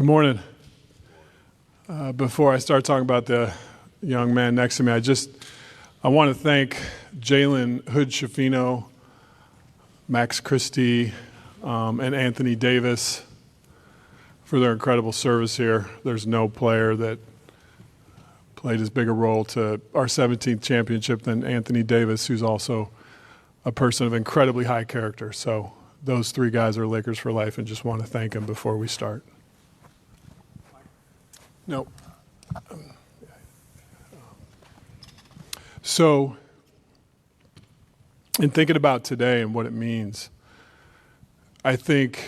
Good morning. Before I start talking about the young man next to me, I want to thank Jalen Hood-Schifino, Max Christie, and Anthony Davis for their incredible service here. There's no player that played as big a role to our 17th championship than Anthony Davis, who's also a person of incredibly high character. So those three guys are Lakers for life, and just want to thank them before we start. No. So, in thinking about today and what it means, I think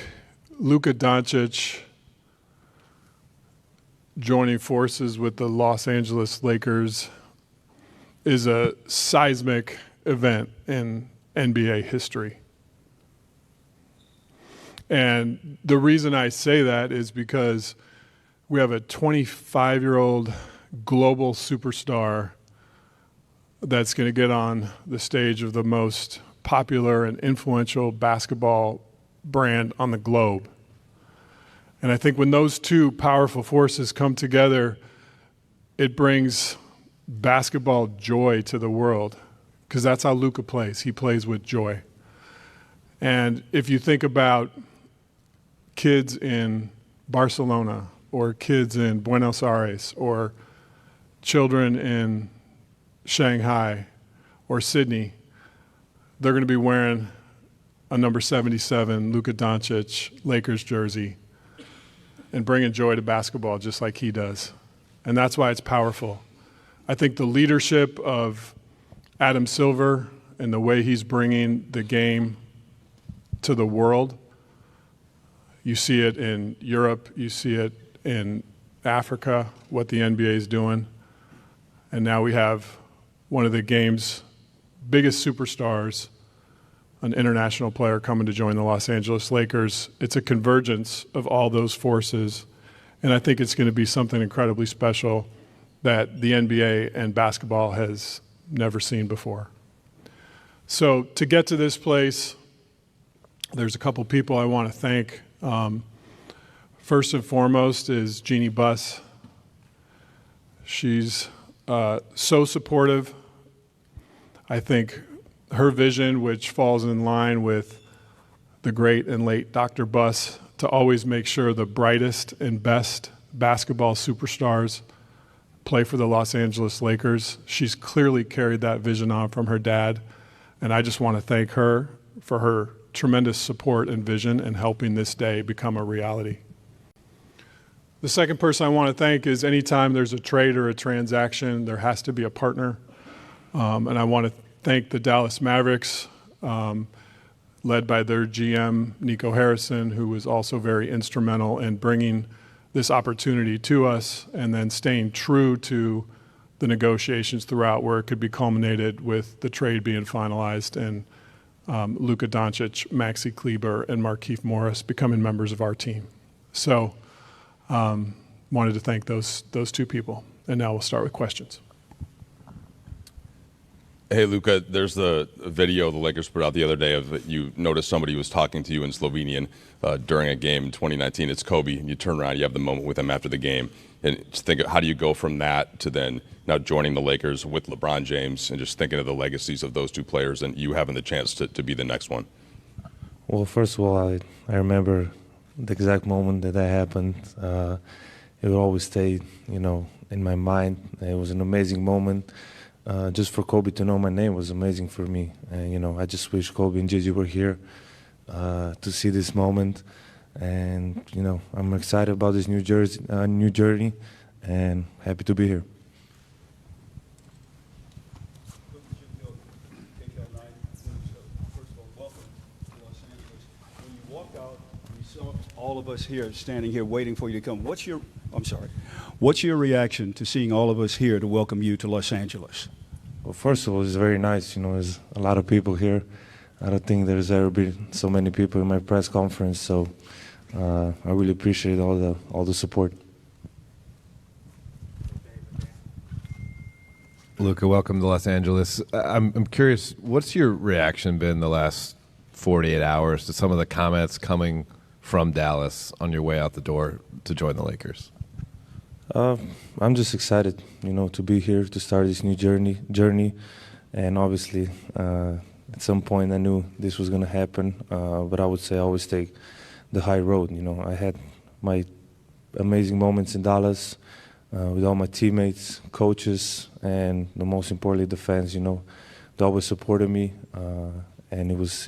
Luka Doncic joining forces with the Los Angeles Lakers is a seismic event in NBA history. And the reason I say that is because we have a 25-year-old global superstar that's going to get on the stage of the most popular and influential basketball brand on the globe. And I think when those two powerful forces come together, it brings basketball joy to the world, because that's how Luka plays. He plays with joy. And if you think about kids in Barcelona or kids in Buenos Aires or children in Shanghai or Sydney, they're going to be wearing a number 77 Luka Doncic Lakers jersey and bringing joy to basketball just like he does. And that's why it's powerful. I think the leadership of Adam Silver and the way he's bringing the game to the world, you see it in Europe, you see it in Africa, what the NBA is doing. And now we have one of the game's biggest superstars, an international player coming to join the Los Angeles Lakers. It's a convergence of all those forces, and I think it's going to be something incredibly special that the NBA and basketball has never seen before. So to get to this place, there's a couple people I want to thank. First and foremost is Jeannie Buss. She's so supportive. I think her vision, which falls in line with the great and late Dr. Buss, to always make sure the brightest and best basketball superstars play for the Los Angeles Lakers. She's clearly carried that vision on from her dad, and I just want to thank her for her tremendous support and vision and helping this day become a reality. The second person I want to thank is anytime there's a trade or a transaction, there has to be a partner. And I want to thank the Dallas Mavericks, led by their GM, Nico Harrison, who was also very instrumental in bringing this opportunity to us and then staying true to the negotiations throughout, where it could be culminated with the trade being finalized and Luka Doncic, Maxi Kleber, and Markieff Morris becoming members of our team. So wanted to thank those two people. And now we'll start with questions. Hey, Luka, there's the video the Lakers put out the other day of you noticed somebody was talking to you in Slovenian during a game in 2019. It's Kobe, and you turn around, you have the moment with him after the game. And just think of how do you go from that to then now joining the Lakers with LeBron James and just thinking of the legacies of those two players and you having the chance to be the next one? Well, first of all, I remember the exact moment that happened. It will always stay, in my mind. It was an amazing moment. Just for Kobe to know my name was amazing for me. And, I just wish Kobe and Gigi were here to see this moment. And, I'm excited about this new journey and happy to be here. All of us here standing here waiting for you to come. What's your reaction to seeing all of us here to welcome you to Los Angeles? Well, first of all, it's very nice. There's a lot of people here. I don't think there's ever been so many people in my press conference, so I really appreciate all the support. Luka, welcome to Los Angeles. I'm curious, what's your reaction been the last 48 hours to some of the comments coming from Dallas on your way out the door to join the Lakers? I'm just excited, to be here to start this new journey, and obviously at some point I knew this was going to happen, but I would say I always take the high road. I had my amazing moments in Dallas with all my teammates, coaches, and most importantly the fans. They always supported me, and it was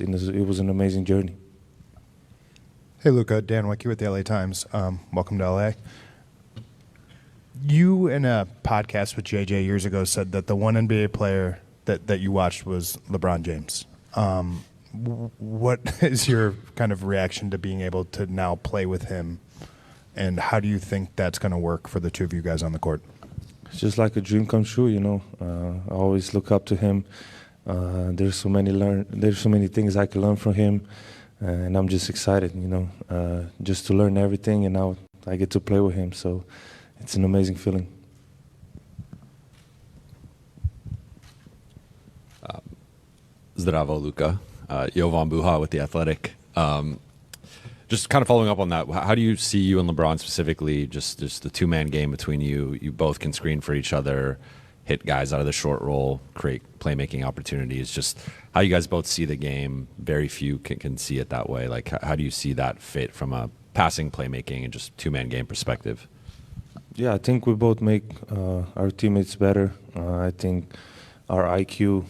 an amazing journey. Hey, Luka, Dan Wicke with the LA Times. Welcome to LA. You, in a podcast with JJ years ago, said that the one NBA player that you watched was LeBron James. What is your kind of reaction to being able to now play with him, and how do you think that's going to work for the two of you guys on the court? It's just like a dream come true, I always look up to him. There's so many things I can learn from him, and I'm just excited, just to learn everything, and now I get to play with him. So it's an amazing feeling. Zdravo, Luka. Jovan Buha with The Athletic. Just kind of following up on that, how do you see you and LeBron specifically, just the two-man game between you? You both can screen for each other, hit guys out of the short roll, create playmaking opportunities. Just how you guys both see the game. Very few can see it that way. Like, how do you see that fit from a passing, playmaking, and just two-man game perspective? Yeah, I think we both make our teammates better. I think our IQ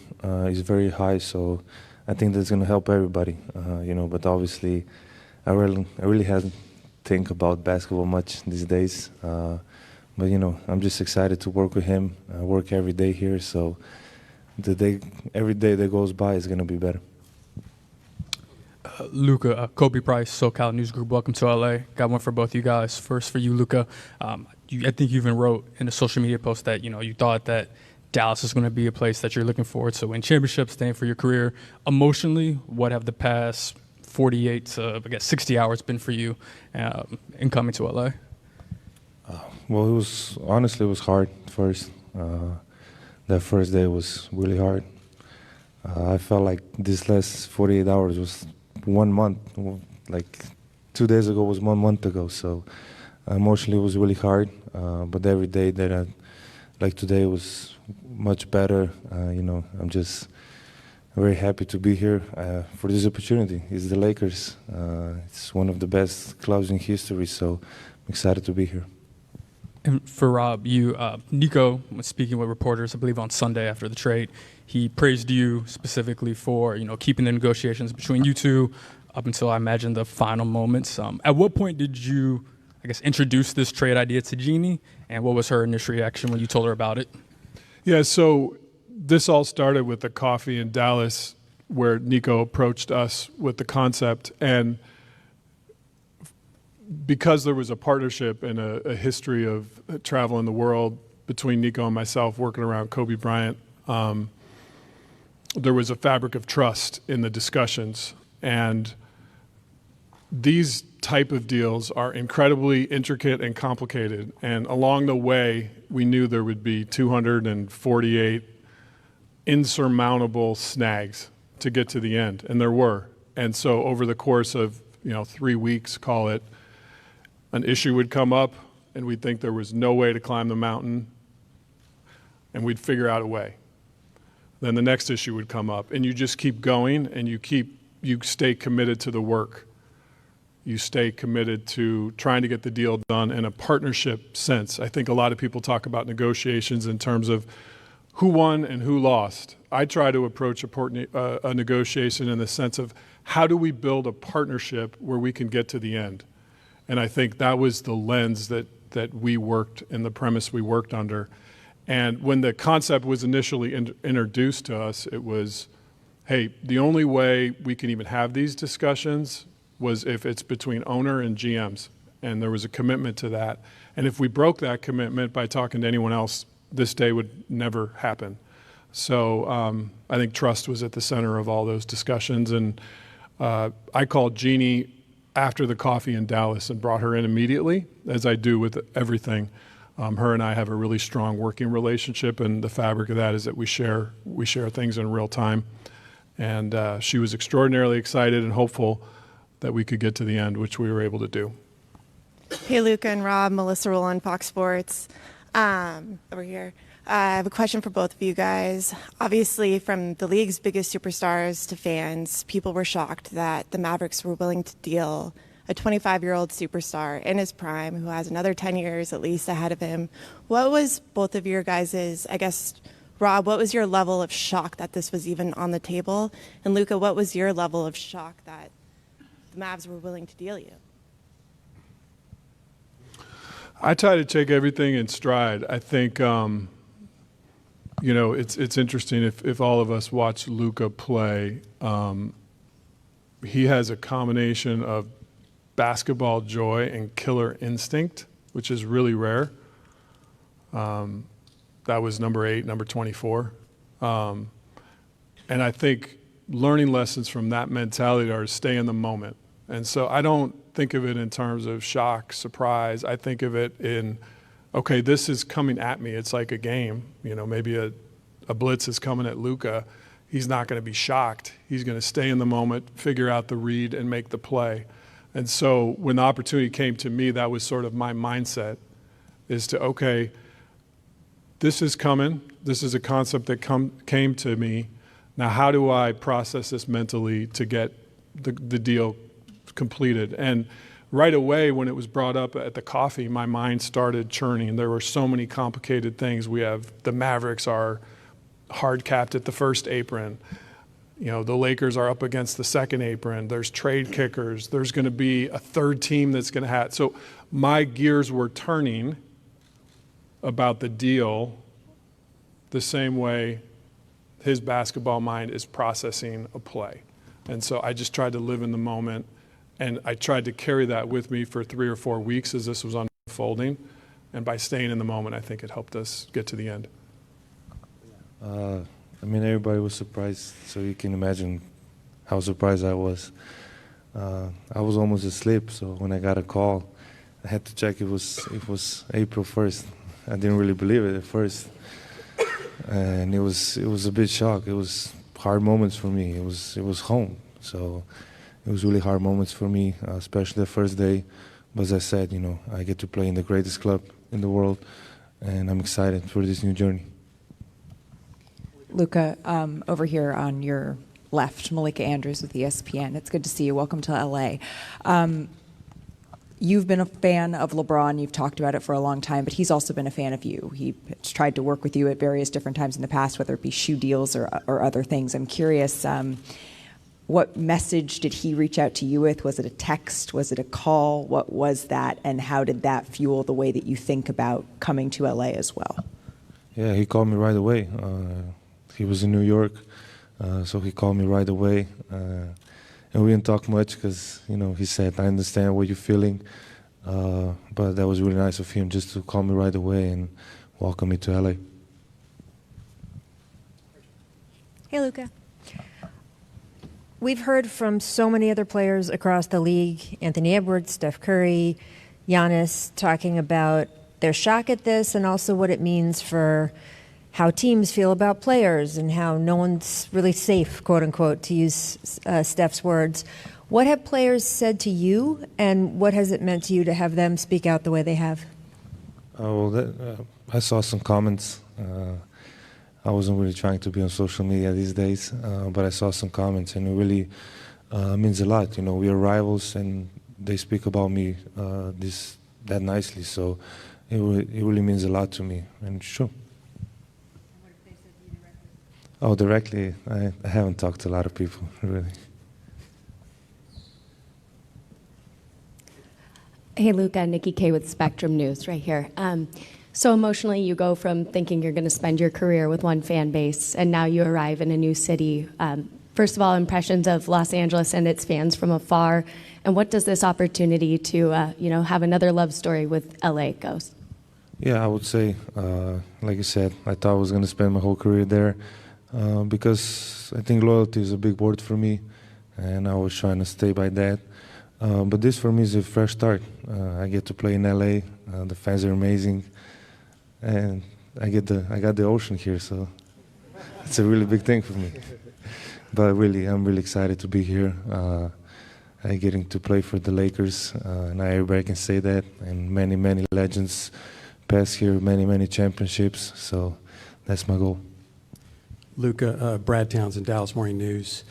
is very high, so I think that's going to help everybody. But obviously, I really haven't think about basketball much these days. But I'm just excited to work with him. I work every day here, so every day that goes by is going to be better. Luka, Kobe Price, SoCal News Group. Welcome to LA. Got one for both you guys. First for you, Luka. I think you even wrote in a social media post that you thought that Dallas is going to be a place that you're looking forward to win championships, staying for your career. Emotionally, what have the past 48 to 60 hours been for you in coming to LA? Well, it was hard first. That first day was really hard. I felt like this last 48 hours was 1 month. Like 2 days ago was 1 month ago. So emotionally it was really hard. But every day that like today was much better. I'm just very happy to be here for this opportunity. It's the Lakers. It's one of the best clubs in history. So I'm excited to be here. And for Rob, Nico was speaking with reporters, I believe on Sunday after the trade. He praised you specifically for, keeping the negotiations between you two up until I imagine the final moments. At what point did you, introduce this trade idea to Jeannie, and what was her initial reaction when you told her about it? Yeah, so this all started with the coffee in Dallas where Nico approached us with the concept, and because there was a partnership and a history of travel in the world between Nico and myself working around Kobe Bryant, there was a fabric of trust in the discussions. And these type of deals are incredibly intricate and complicated. And along the way, we knew there would be 248 insurmountable snags to get to the end, and there were. And so over the course of 3 weeks, call it, an issue would come up, and we'd think there was no way to climb the mountain, and we'd figure out a way. Then the next issue would come up, and you just keep going, and you stay committed to the work. You stay committed to trying to get the deal done in a partnership sense. I think a lot of people talk about negotiations in terms of who won and who lost. I try to approach a negotiation in the sense of how do we build a partnership where we can get to the end? And I think that was the lens that we worked and the premise we worked under. And when the concept was initially introduced to us, it was, hey, the only way we can even have these discussions was if it's between owner and GMs. And there was a commitment to that. And if we broke that commitment by talking to anyone else, this day would never happen. So I think trust was at the center of all those discussions. And I called Jeannie after the coffee in Dallas and brought her in immediately, as I do with everything. Her and I have a really strong working relationship, and the fabric of that is that we share things in real time. And she was extraordinarily excited and hopeful that we could get to the end, which we were able to do. Hey, Luka and Rob, Melissa Rowland, Fox Sports. Over here. I have a question for both of you guys. Obviously, from the league's biggest superstars to fans, people were shocked that the Mavericks were willing to deal a 25-year-old superstar in his prime who has another 10 years at least ahead of him. What was both of your guys's, I guess, Rob, what was your level of shock that this was even on the table? And Luka, what was your level of shock that the Mavs were willing to deal you? I try to take everything in stride. I think, you know, it's interesting if all of us watch Luka play. He has a combination of basketball joy and killer instinct, which is really rare. That was number 8, number 24. And I think learning lessons from that mentality are to stay in the moment. And so I don't think of it in terms of shock, surprise. I think of it in, okay, this is coming at me. It's like a game. You know, maybe a blitz is coming at Luka. He's not going to be shocked. He's going to stay in the moment, figure out the read, and make the play. And so when the opportunity came to me, that was sort of my mindset, is to, okay, this is coming. This is a concept that came to me. Now, how do I process this mentally to get the deal completed? And right away, when it was brought up at the coffee, my mind started churning. There were so many complicated things. We have the Mavericks are hard capped at the first apron. You know, the Lakers are up against the second apron. There's trade kickers. There's going to be a third team that's going to have. So my gears were turning about the deal the same way his basketball mind is processing a play. And so I just tried to live in the moment, and I tried to carry that with me for 3 or 4 weeks as this was unfolding. And by staying in the moment, I think it helped us get to the end. I mean, everybody was surprised, so you can imagine how surprised I was. I was almost asleep, so when I got a call, I had to check it was April 1st. I didn't really believe it at first, and it was a bit shock. It was hard moments for me. It was home, so it was really hard moments for me, especially the first day. But as I said, you know, I get to play in the greatest club in the world, and I'm excited for this new journey. Luka, over here on your left, Malika Andrews with ESPN. It's good to see you. Welcome to LA. You've been a fan of LeBron. You've talked about it for a long time, but he's also been a fan of you. He's tried to work with you at various different times in the past, whether it be shoe deals or other things. I'm curious, what message did he reach out to you with? Was it a text? Was it a call? What was that? And how did that fuel the way that you think about coming to LA as well? Yeah, he called me right away. He was in New York, so he called me right away. And we didn't talk much because, you know, he said, I understand what you're feeling. But that was really nice of him just to call me right away and welcome me to LA. Hey, Luka. We've heard from so many other players across the league, Anthony Edwards, Steph Curry, Giannis, talking about their shock at this and also what it means for how teams feel about players and how no one's really safe, quote unquote, to use Steph's words. What have players said to you, and what has it meant to you to have them speak out the way they have? I saw some comments. I wasn't really trying to be on social media these days, but I saw some comments, and it really means a lot. You know, we are rivals, and they speak about me that nicely, so it really means a lot to me, and sure. Oh, directly, I haven't talked to a lot of people, really. Hey, Luka, Nikki K with Spectrum News right here. So emotionally, you go from thinking you're going to spend your career with one fan base, and now you arrive in a new city. First of all, impressions of Los Angeles and its fans from afar, and what does this opportunity to have another love story with LA goes? Yeah, I would say, like you said, I thought I was going to spend my whole career there. Because I think loyalty is a big word for me, and I was trying to stay by that. But this for me is a fresh start. I get to play in LA. The fans are amazing, and I got the ocean here, so it's a really big thing for me. But really, I'm really excited to be here. I getting to play for the Lakers. Not everybody can say that, and many legends passed here, many championships. So that's my goal. Luka, Brad Townsend, Dallas Morning News.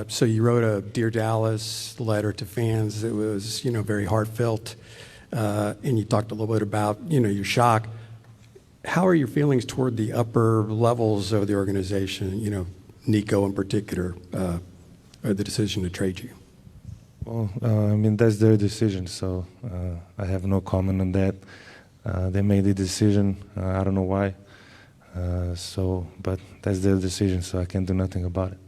So you wrote a Dear Dallas letter to fans. It was, very heartfelt, and you talked a little bit about, your shock. How are your feelings toward the upper levels of the organization, Nico in particular, or the decision to trade you? Well, that's their decision, so I have no comment on that. They made the decision. I don't know why. But that's their decision, so I can't do nothing about it.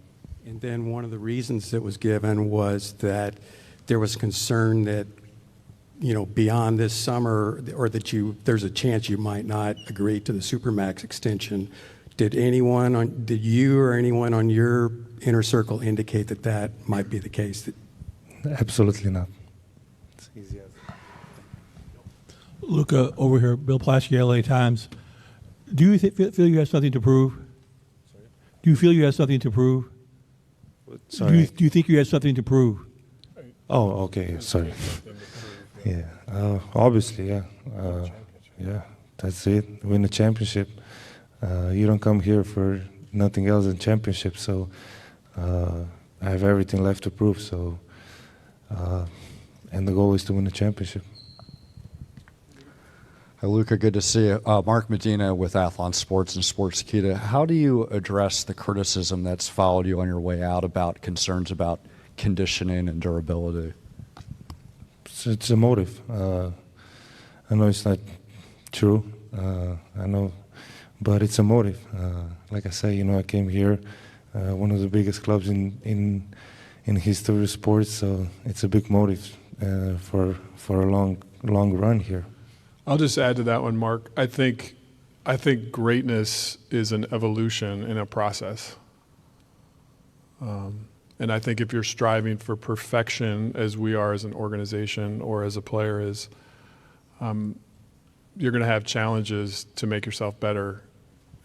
And then one of the reasons that was given was that there was concern that, beyond this summer, or that there's a chance you might not agree to the Supermax extension. Did you or anyone on your inner circle indicate that might be the case? Absolutely not. It's easy. Luka, over here, Bill Plaschke, LA Times. Do you feel you have something to prove? Sorry? Do you feel you have something to prove? Sorry. Do you think you have something to prove? Oh, okay. Sorry. Yeah. Obviously, yeah. Yeah. That's it. Win the championship. You don't come here for nothing else than championship. So I have everything left to prove. So, and the goal is to win the championship. Hi, Luka, good to see you. Mark Medina with Athlon Sports and Sportskeeda. How do you address the criticism that's followed you on your way out about concerns about conditioning and durability? It's a motive. I know it's not true. I know, but it's a motive. Like I say, I came here, one of the biggest clubs in history of sports, so it's a big motive for a long run here. I'll just add to that one, Mark. I think greatness is an evolution in a process. And I think if you're striving for perfection, as we are as an organization or as a player, you're going to have challenges to make yourself better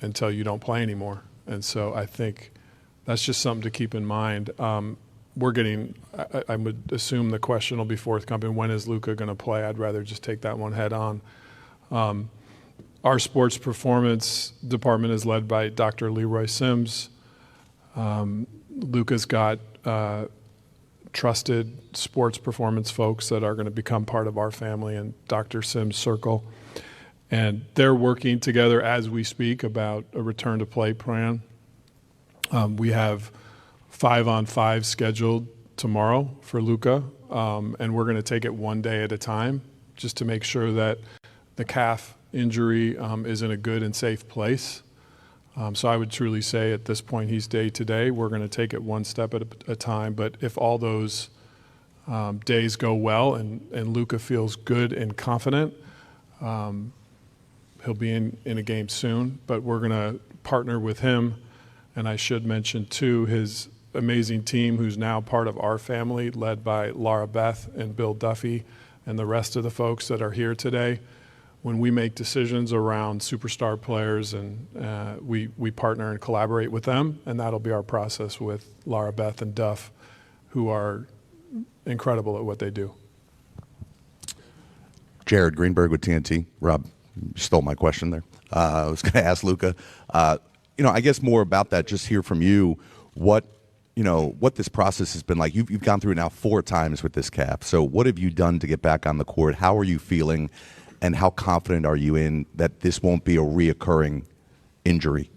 until you don't play anymore. And so I think that's just something to keep in mind. I would assume the question will be forthcoming, when is Luka going to play? I'd rather just take that one head on. Our sports performance department is led by Dr. Leroy Sims. Luka's got trusted sports performance folks that are going to become part of our family in Dr. Sims' circle. And they're working together as we speak about a return to play plan. We have 5-on-5 scheduled tomorrow for Luka, and we're going to take it one day at a time just to make sure that the calf injury is in a good and safe place. So I would truly say at this point he's day to day. We're going to take it one step at a time, but if all those days go well and Luka feels good and confident, he'll be in a game soon, but we're going to partner with him. And I should mention, too, his amazing team who's now part of our family, led by Laura Beth and Bill Duffy and the rest of the folks that are here today. When we make decisions around superstar players, and we partner and collaborate with them, and that'll be our process with Laura Beth and Duff, who are incredible at what they do. Jared Greenberg with TNT. Rob, you stole my question there. I was going to ask Luka, I guess more about that, just hear from you what this process has been like. You've gone through it now 4 times with this calf. So what have you done to get back on the court? How are you feeling? And how confident are you in that this won't be a reoccurring injury?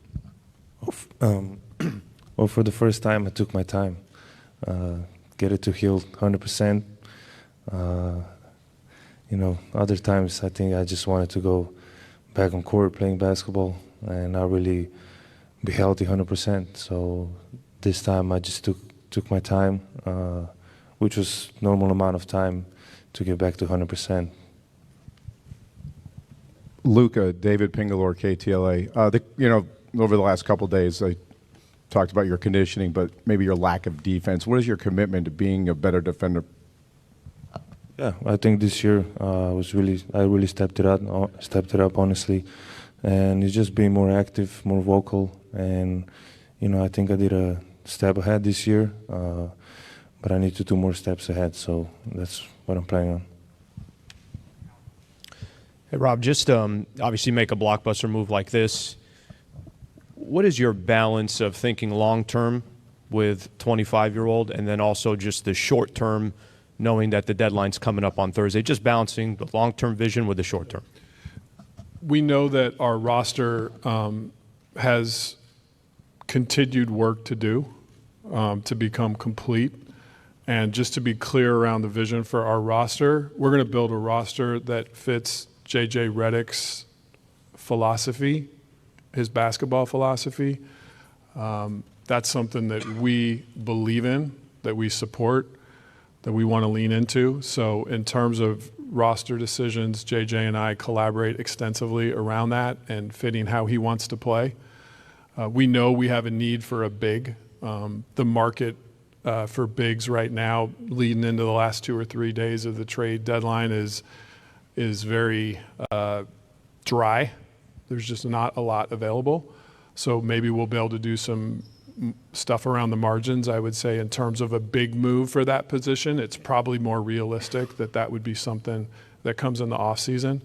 Well, for the first time, I took my time. Get it to heal 100%. Other times I think I just wanted to go back on court playing basketball and not really be healthy 100%. So this time I just took my time, which was normal amount of time to get back to 100%. Luka, David Pingalore, KTLA. Over the last couple of days, I talked about your conditioning, but maybe your lack of defense. What is your commitment to being a better defender? Yeah, I think this year I really stepped it up honestly, and it's just being more active, more vocal, and I think I did a step ahead this year. but I need to do more steps ahead. So that's what I'm planning on. Hey, Rob, just obviously make a blockbuster move like this. What is your balance of thinking long-term with 25-year-old and then also just the short-term, knowing that the deadline's coming up on Thursday, just balancing the long-term vision with the short-term? We know that our roster has continued work to do to become complete. And just to be clear around the vision for our roster, we're going to build a roster that fits J.J. Redick's philosophy, his basketball philosophy. That's something that we believe in, that we support, that we want to lean into. So in terms of roster decisions, J.J. and I collaborate extensively around that and fitting how he wants to play. We know we have a need for a big. The market for bigs right now, leading into the last 2 or 3 days of the trade deadline, is very dry. There's just not a lot available. So maybe we'll be able to do some stuff around the margins. I would say in terms of a big move for that position, it's probably more realistic that that would be something that comes in the offseason.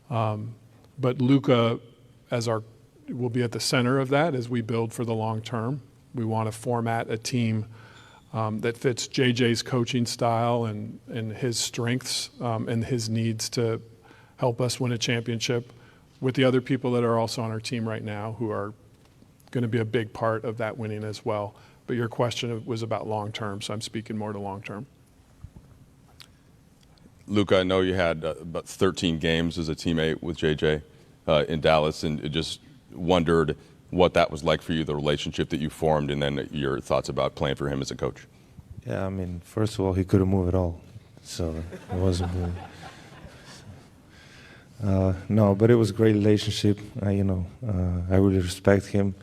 But Luka will be at the center of that as we build for the long term. We want to format a team that fits JJ's coaching style and his strengths and his needs to help us win a championship with the other people that are also on our team right now who are going to be a big part of that winning as well. But your question was about long term, so I'm speaking more to long term. Luka, I know you had about 13 games as a teammate with JJ in Dallas, and just wondered what that was like for you, the relationship that you formed, and then your thoughts about playing for him as a coach. Yeah, I mean, first of all, he couldn't move at all, so it wasn't moving. No, but it was a great relationship. I really respect him.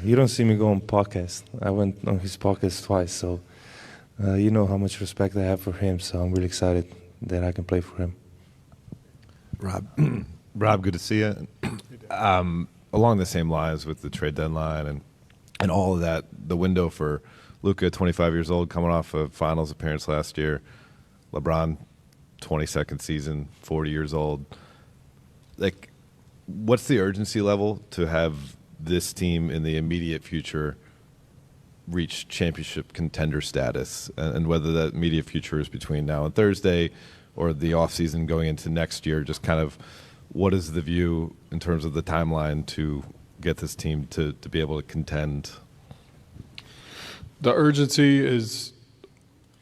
You don't see me go on podcast. I went on his podcast twice, so you know how much respect I have for him. So I'm really excited that I can play for him. Rob, good to see you. Along the same lines with the trade deadline and all of that, the window for Luka, 25 years old, coming off a finals appearance last year. LeBron, 22nd season, 40 years old. Like, what's the urgency level to have this team in the immediate future reach championship contender status, and whether that immediate future is between now and Thursday or the offseason going into next year? Just kind of what is the view in terms of the timeline to get this team to be able to contend? The urgency is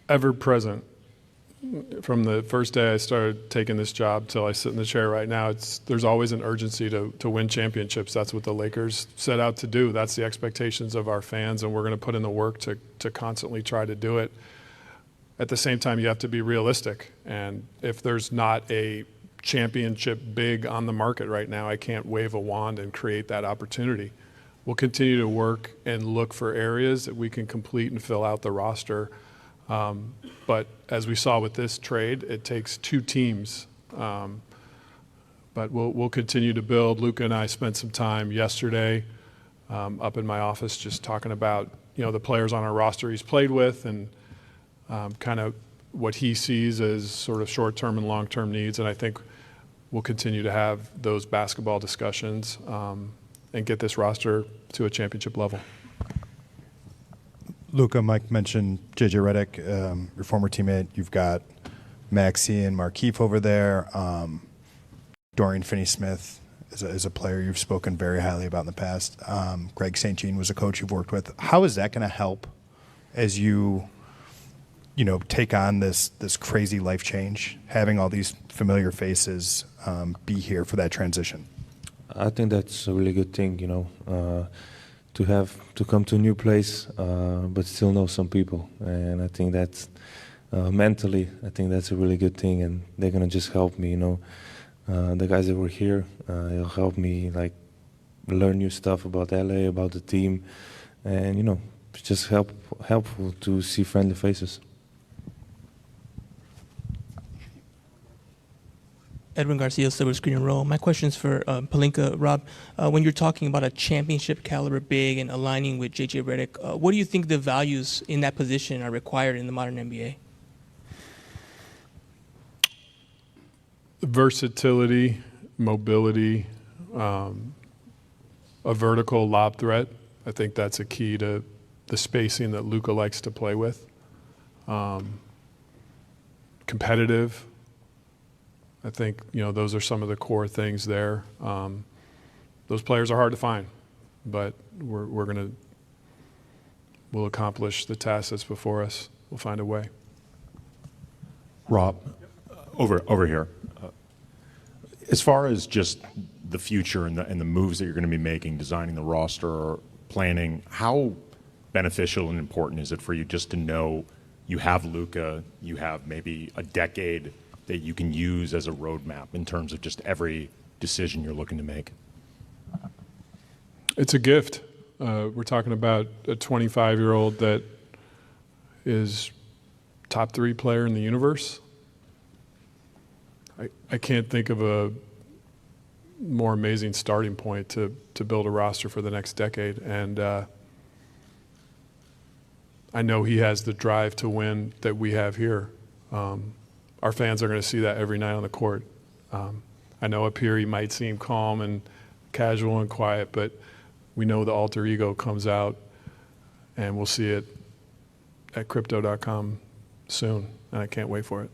ever present. From the first day I started taking this job till I sit in the chair right now, there's always an urgency to win championships. That's what the Lakers set out to do. That's the expectations of our fans, and we're going to put in the work to constantly try to do it. At the same time, you have to be realistic, and if there's not a championship big on the market right now, I can't wave a wand and create that opportunity. We'll continue to work and look for areas that we can complete and fill out the roster. But as we saw with this trade, it takes two teams. But we'll continue to build. Luka and I spent some time yesterday up in my office just talking about the players on our roster he's played with and kind of what he sees as sort of short-term and long-term needs. And I think we'll continue to have those basketball discussions and get this roster to a championship level. Luka, Mike mentioned J.J. Redick, your former teammate. You've got Maxey and Markieff over there. Dorian Finney-Smith is a player you've spoken very highly about in the past. Greg St. Jean was a coach you've worked with. How is that going to help as you take on this crazy life change, having all these familiar faces be here for that transition? I think that's a really good thing, to come to a new place, but still know some people. And I think that's mentally, I think that's a really good thing, and they're gonna just help me. The guys that were here, it'll help me learn new stuff about LA, about the team, and it's just helpful to see friendly faces. Edwin Garcia, Silver Screen and Roll. My question's for Pelinka. Rob, when you're talking about a championship caliber big and aligning with JJ Redick, what do you think the values in that position are required in the modern NBA? Versatility, mobility, a vertical lob threat. I think that's a key to the spacing that Luka likes to play with. Competitive. I think, those are some of the core things there. Those players are hard to find, but we'll accomplish the task that's before us. We'll find a way. Rob, over here. As far as just the future and the moves that you're going to be making, designing the roster, planning, how beneficial and important is it for you just to know you have Luka, you have maybe a decade that you can use as a roadmap in terms of just every decision you're looking to make? It's a gift. We're talking about a 25-year-old that is top 3 player in the universe. I can't think of a more amazing starting point to build a roster for the next decade. And I know he has the drive to win that we have here. Our fans are going to see that every night on the court. I know up here he might seem calm and casual and quiet, but we know the alter ego comes out, and we'll see it at crypto.com soon, and I can't wait for it.